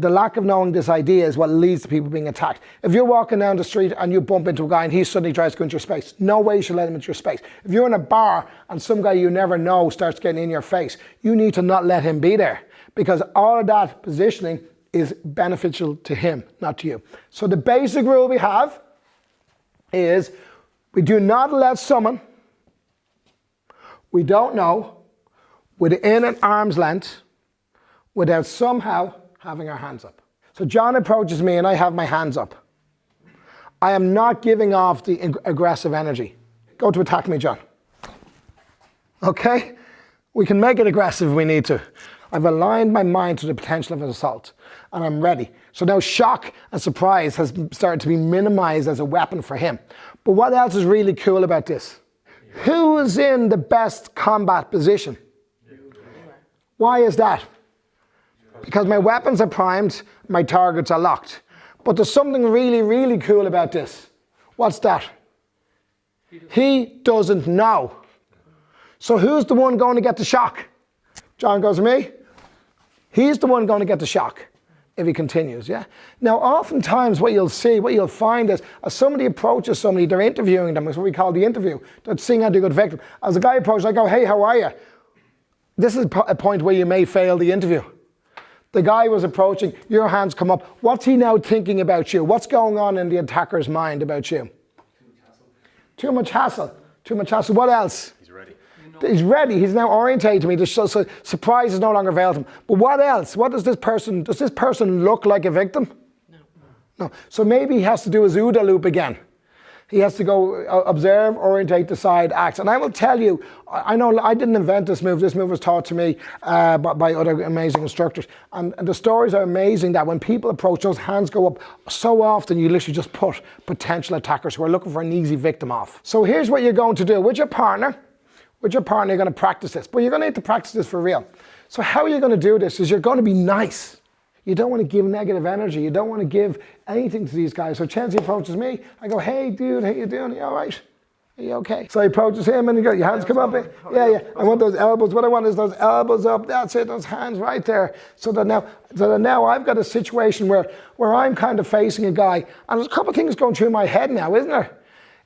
the lack of knowing this idea is what leads to people being attacked. If you're walking down the street and you bump into a guy and he suddenly tries to go into your space, no way you should let him into your space. If you're in a bar and some guy you never know starts getting in your face, you need to not let him be there, because all of that positioning is beneficial to him, not to you. So the basic rule we have is we do not let someone we don't know within an arm's length without somehow having our hands up. So John approaches me and I have my hands up. I am not giving off the aggressive energy. Go to attack me, John. Okay? We can make it aggressive if we need to. I've aligned my mind to the potential of an assault and I'm ready. So now shock and surprise has started to be minimized as a weapon for him. But what else is really cool about this? Who is in the best combat position? Why is that? Because my weapons are primed, my targets are locked. But there's something really, really cool about this. What's that? He doesn't know. So who's the one going to get the shock? John goes to me. He's the one going to get the shock if he continues, yeah? Now, oftentimes what you'll see, what you'll find is as somebody approaches somebody, they're interviewing them, it's what we call the interview. They're seeing how to be a good victim. As a guy approaches, I go, hey, how are you? This is a point where you may fail the interview. The guy was approaching, your hands come up. What's he now thinking about you? What's going on in the attacker's mind about you? Too much hassle. Too much hassle. What else? He's ready. He's ready. He's now orientated to me. So surprise is no longer available to him. But what else? What does this person look like a victim? No. So maybe he has to do his OODA loop again. He has to go observe, orientate, decide, act. And I will tell you, I know I didn't invent this move. This move was taught to me by other amazing instructors. And the stories are amazing that when people approach, those hands go up so often, you literally just put potential attackers who are looking for an easy victim off. So here's what you're going to do. With your partner, you're going to practice this. But you're going to need to practice this for real. So how are you going to do this is you're going to be nice. You don't want to give negative energy. You don't want to give anything to these guys. So Chenzi approaches me. I go, hey, dude, how you doing? You all right? Are you okay? So he approaches him and he goes, your hands come up. Yeah. I want those elbows. What I want is those elbows up. That's it. Those hands right there. So that now I've got a situation where I'm kind of facing a guy. And there's a couple of things going through my head now, isn't there?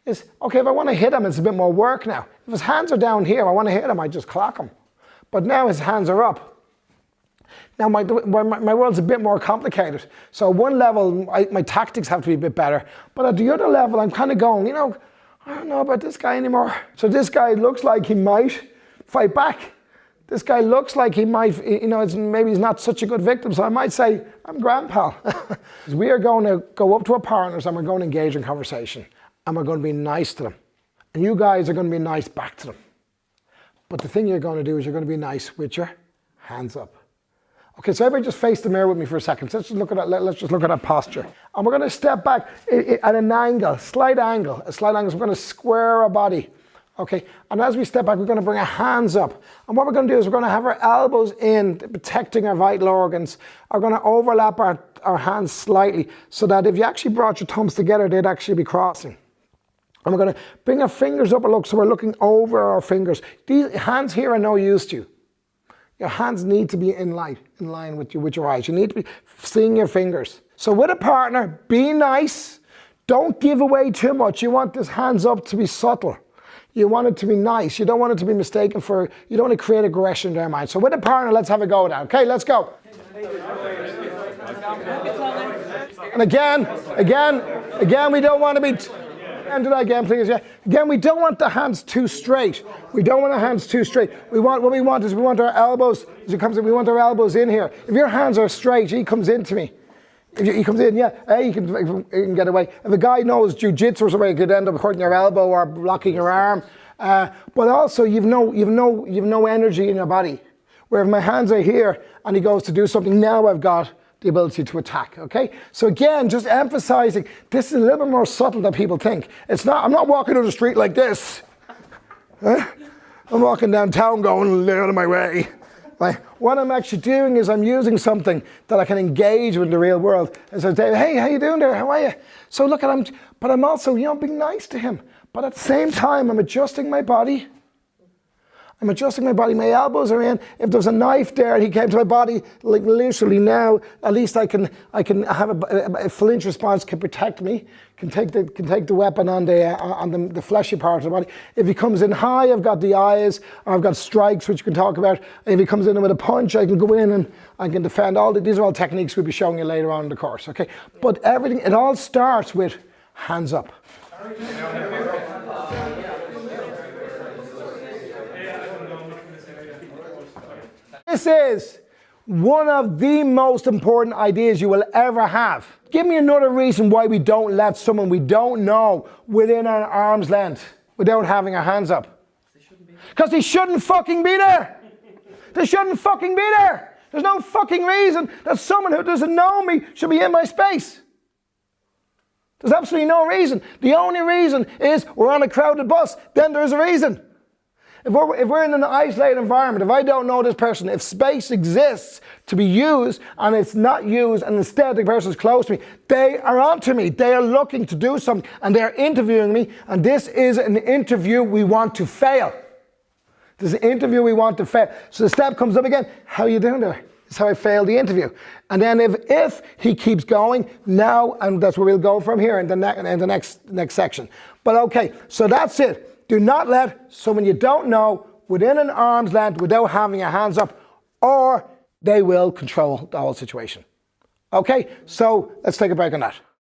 Is, okay, if I want to hit him, it's a bit more work now. If his hands are down here, I want to hit him, I just clock him. But now his hands are up. Now my world's a bit more complicated. So at one level, my tactics have to be a bit better. But at the other level, I'm kind of going, I don't know about this guy anymore. So this guy looks like he might fight back. This guy looks like he might, maybe he's not such a good victim. So I might say, I'm grandpa. We are going to go up to our partners and we're going to engage in conversation. And we're going to be nice to them. And you guys are going to be nice back to them. But the thing you're going to do is you're going to be nice with your hands up. Okay, so everybody just face the mirror with me for a second. So let's just look at that posture. And we're going to step back at an angle, slight angle. So we're going to square our body. Okay, and as we step back, we're going to bring our hands up. And what we're going to do is we're going to have our elbows in, protecting our vital organs. We're going to overlap our hands slightly so that if you actually brought your thumbs together, they'd actually be crossing. And we're going to bring our fingers up a look, so we're looking over our fingers. These hands here are no use to you. Your hands need to be in line with your eyes. You need to be seeing your fingers. So with a partner, be nice. Don't give away too much. You want this hands up to be subtle. You want it to be nice. You don't want it to be mistaken for, you don't want to create aggression in their mind. So with a partner, let's have a go now. Okay, let's go. And again, we don't want to be... And do that again, please. Yeah. Again, we don't want the hands too straight. We don't want the hands too straight. We want our elbows. As it comes in, we want our elbows in here. If your hands are straight, he comes into me. If he comes in, yeah, you can get away. If a guy knows jiu-jitsu or something, he could end up hurting your elbow or blocking your arm. But also, you've no energy in your body. Where if my hands are here and he goes to do something, now I've got the ability to attack, okay? So again, just emphasizing, this is a little bit more subtle than people think. I'm not walking down the street like this. I'm walking downtown going, out of my way. Right? What I'm actually doing is I'm using something that I can engage with the real world. And so, hey, how you doing there? How are you? So look at him, but I'm also, being nice to him. But at the same time, I'm adjusting my body. I'm adjusting my body, my elbows are in. If there's a knife there and he came to my body, like literally now, at least I can have a flinch response, can protect me, can take the weapon on the fleshy part of the body. If he comes in high, I've got the eyes, I've got strikes, which you can talk about. If he comes in with a punch, I can go in and I can defend. These are all techniques we'll be showing you later on in the course, okay? But everything, it all starts with hands up. This is one of the most important ideas you will ever have. Give me another reason why we don't let someone we don't know within our arm's length without having our hands up. Because they shouldn't fucking be there. They shouldn't fucking be there. There's no fucking reason that someone who doesn't know me should be in my space. There's absolutely no reason. The only reason is we're on a crowded bus. Then there's a reason. If we're in an isolated environment, if I don't know this person, if space exists to be used and it's not used and instead the person is close to me, they are onto me. They are looking to do something and they're interviewing me, and this is an interview we want to fail. This is an interview we want to fail. So the step comes up again. How are you doing there? That's how I failed the interview. And then if he keeps going, now, and that's where we'll go from here in the next section. But okay, so that's it. Do not let someone you don't know within an arm's length without having your hands up, or they will control the whole situation. Okay, so let's take a break on that.